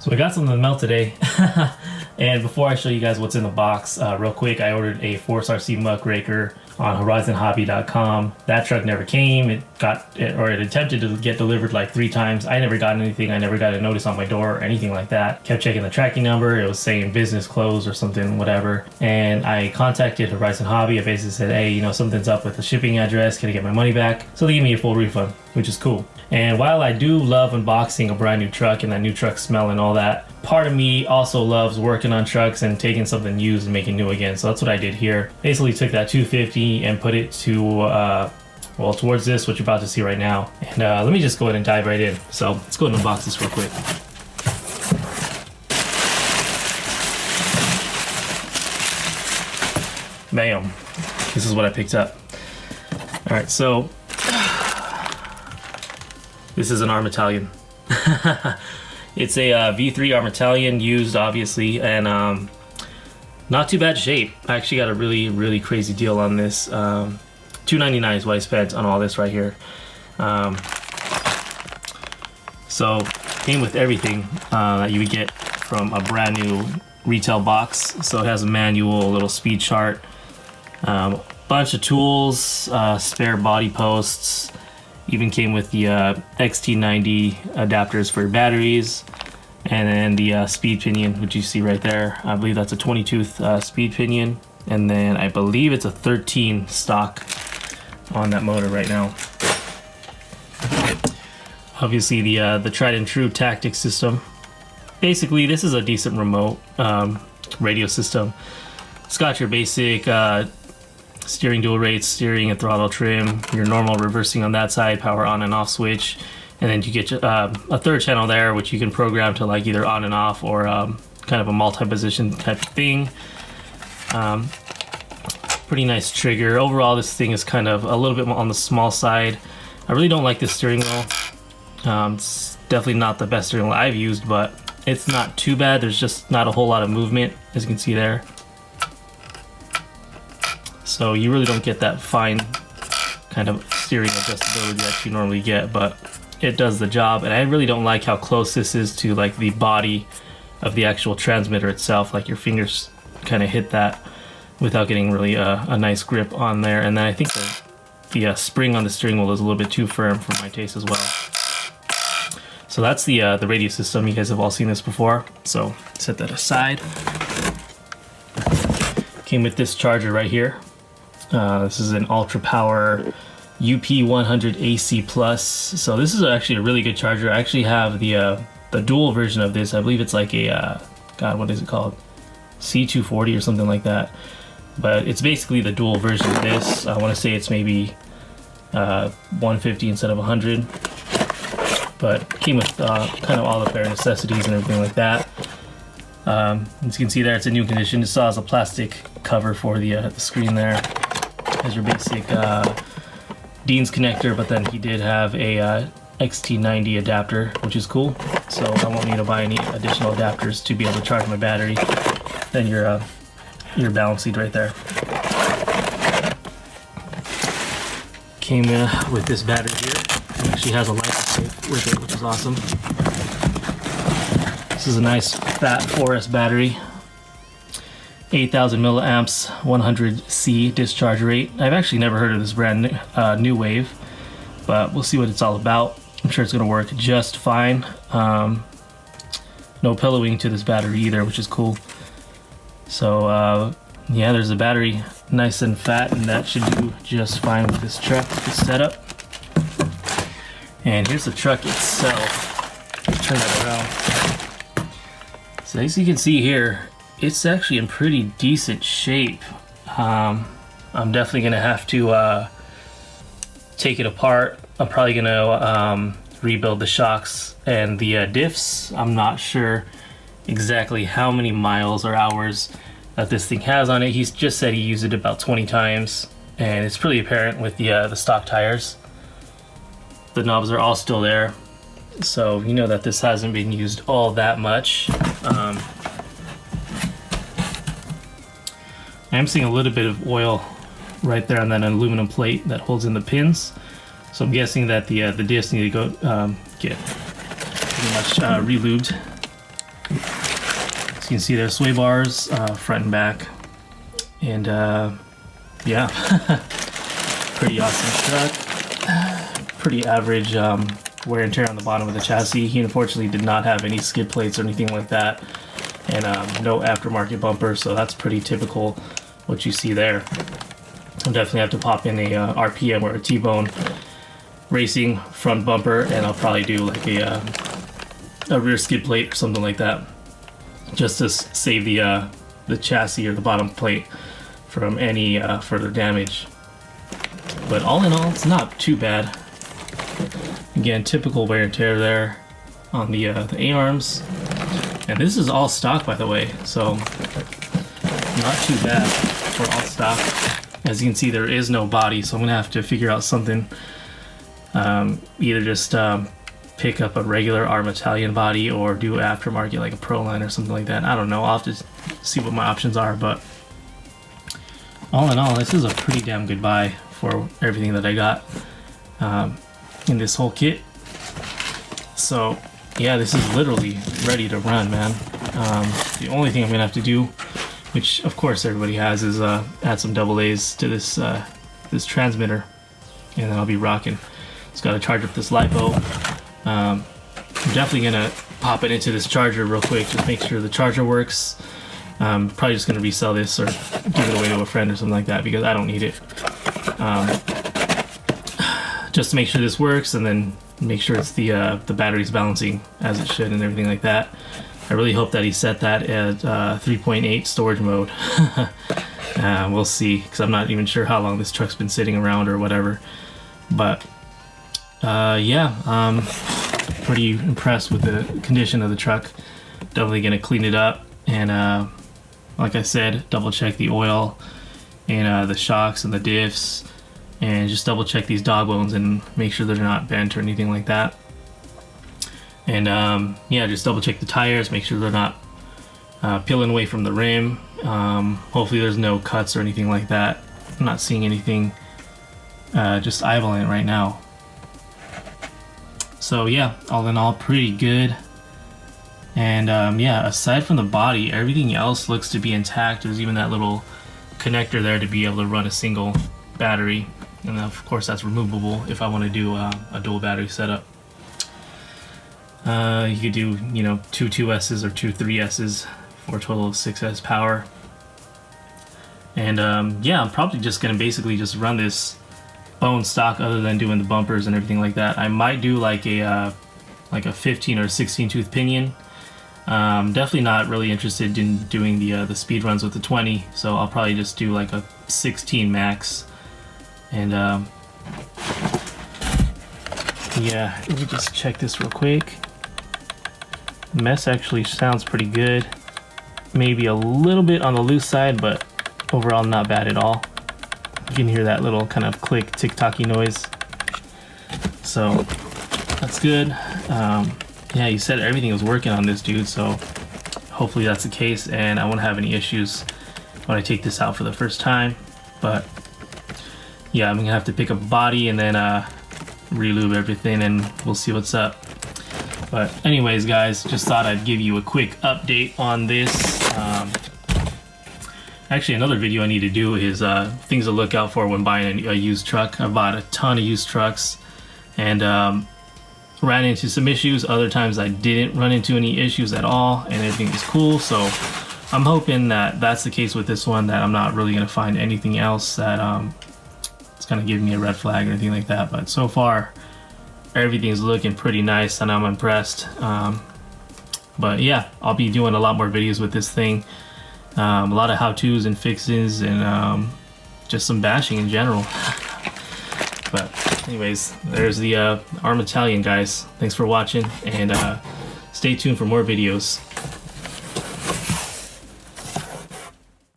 So I got something to melt today. And before I show you guys what's in the box, real quick, I ordered a Force RC Muckraker on horizonhobby.com. That truck never came. It attempted to get delivered like 3 times. I never got anything. I never got a notice on my door or anything like that. Kept checking the tracking number. It was saying business closed or something, whatever. And I contacted Horizon Hobby. I basically said, hey, you know, something's up with the shipping address. Can I get my money back? So they gave me a full refund, which is cool. And while I do love unboxing a brand new truck and that new truck smell and all that, part of me also loves working on trucks and taking something used and making new again. So that's what I did here. Basically took that 250 and put it to, well, towards this, what you're about to see right now. And let me just go ahead and dive right in. So let's go ahead and unbox this real quick. Bam. This is what I picked up. All right, so this is an Arrma Talion. It's a V3 Arrma Talion, used obviously, and not too bad shape. I actually got a really crazy deal on this. $2.99 is what I spent on all this right here. So came with everything that you would get from a brand new retail box. So it has a manual, a little speed chart, bunch of tools, spare body posts. Even came with the XT90 adapters for your batteries, and then the speed pinion, which you see right there. I believe that's a 20-tooth speed pinion, and then I believe it's a 13 stock on that motor right now. Obviously the tried and true tactic system. Basically, this is a decent remote radio system. It's got your basic steering dual rates, steering and throttle trim, your normal reversing on that side, power on and off switch, and then you get a third channel there, which you can program to like either on and off or kind of a multi-position type of thing. Pretty nice trigger. Overall, this thing is kind of a little bit more on the small side. I really don't like this steering wheel. It's definitely not the best steering wheel I've used, but it's not too bad. There's just not a whole lot of movement, as you can see there. So you really don't get that fine kind of steering adjustability that you normally get, but it does the job. And I really don't like how close this is to like the body of the actual transmitter itself. Like your fingers kind of hit that without getting really a nice grip on there. And then I think the spring on the steering wheel is a little bit too firm for my taste as well. So that's the radio system. You guys have all seen this before, so set that aside. Came with this charger right here. This is an UltraPower UP100AC Plus. So this is actually a really good charger. I actually have the dual version of this. I believe it's like a God, what is it called? C240 or something like that. But it's basically the dual version of this. I want to say it's maybe 150 instead of 100. But came with kind of all the bare necessities and everything like that. As you can see there, it's in new condition. It still has a plastic cover for the screen there. Has your basic Dean's connector, but then he did have a XT90 adapter, which is cool. So I won't need to buy any additional adapters to be able to charge my battery. Then your balance lead right there. Came with this battery here. It actually has a LiPo tape with it, which is awesome. This is a nice fat 4S battery. 8,000 milliamps, 100C discharge rate. I've actually never heard of this brand new wave, but we'll see what it's all about. I'm sure it's going to work just fine. No pillowing to this battery either, which is cool. So yeah, there's the battery, nice and fat, and that should do just fine with this truck, this setup. And here's the truck itself. Let's turn that around. So as you can see here, it's actually in pretty decent shape. I'm definitely gonna have to take it apart. I'm probably gonna rebuild the shocks and the diffs. I'm not sure exactly how many miles or hours that this thing has on it. He's just said he used it about 20 times, and it's pretty apparent with the stock tires. The knobs are all still there, so you know that this hasn't been used all that much. I am seeing a little bit of oil right there on that aluminum plate that holds in the pins. So I'm guessing that the discs need to go get pretty much re-lubed. As you can see, there's sway bars front and back, and yeah, pretty awesome truck. Pretty average wear and tear on the bottom of the chassis. He unfortunately did not have any skid plates or anything like that, and no aftermarket bumper, so that's pretty typical what you see there. I'll definitely have to pop in a RPM or a T-bone racing front bumper, and I'll probably do like a rear skid plate or something like that, just to save the chassis or the bottom plate from any further damage. But all in all, it's not too bad. Again, typical wear and tear there on the A-arms, and this is all stock, by the way, so not too bad for all stock. As you can see, there is no body, so I'm gonna have to figure out something. Either just pick up a regular Arrma Talion body or do aftermarket like a Proline or something like that. I don't know. I'll have to see what my options are, but all in all, this is a pretty damn good buy for everything that I got in this whole kit. So yeah, this is literally ready to run, man. The only thing I'm gonna have to do, which of course everybody has, is add some AA's to this this transmitter, and then I'll be rocking. Just gotta charge up this LiPo. I'm definitely gonna pop it into this charger real quick, just make sure the charger works. Probably just gonna resell this or give it away to a friend or something like that, because I don't need it. Just to make sure this works, and then make sure it's the battery's balancing as it should and everything like that. I really hope that he set that at 3.8 storage mode. We'll see, because I'm not even sure how long this truck's been sitting around or whatever. But yeah, pretty impressed with the condition of the truck. Definitely gonna clean it up, and like I said, double check the oil and the shocks and the diffs, and just double check these dog bones and make sure they're not bent or anything like that. And yeah, just double check the tires, make sure they're not peeling away from the rim. Hopefully there's no cuts or anything like that. I'm not seeing anything just eyeballing it right now. So yeah, all in all, pretty good. And yeah, aside from the body, everything else looks to be intact. There's even that little connector there to be able to run a single battery, and of course that's removable if I want to do a dual battery setup. You could do, you know, two 2S's or two 3S's for a total of 6S power. And yeah, I'm probably just gonna basically just run this bone stock, other than doing the bumpers and everything like that. I might do like a 15 or 16 tooth pinion. Definitely not really interested in doing the speed runs with the 20, so I'll probably just do like a 16 max. And yeah, let me just check this real quick. Mess actually sounds pretty good. Maybe a little bit on the loose side, but overall not bad at all. You can hear that little kind of click, tick-tocky noise. So that's good. Yeah, you said everything was working on this, dude, so hopefully that's the case, and I won't have any issues when I take this out for the first time. But yeah, I'm gonna have to pick up a body and then re-lube everything, and we'll see what's up. But anyways, guys, just thought I'd give you a quick update on this. Actually, another video I need to do is things to look out for when buying a used truck. I bought a ton of used trucks, and ran into some issues. Other times I didn't run into any issues at all, and everything was cool. So I'm hoping that that's the case with this one, that I'm not really gonna find anything else that it's gonna give me a red flag or anything like that. But so far, everything's looking pretty nice, and I'm impressed. But yeah, I'll be doing a lot more videos with this thing. A lot of how-tos and fixes, and just some bashing in general. But anyways, there's the Arrma Talion, guys. Thanks for watching, and stay tuned for more videos.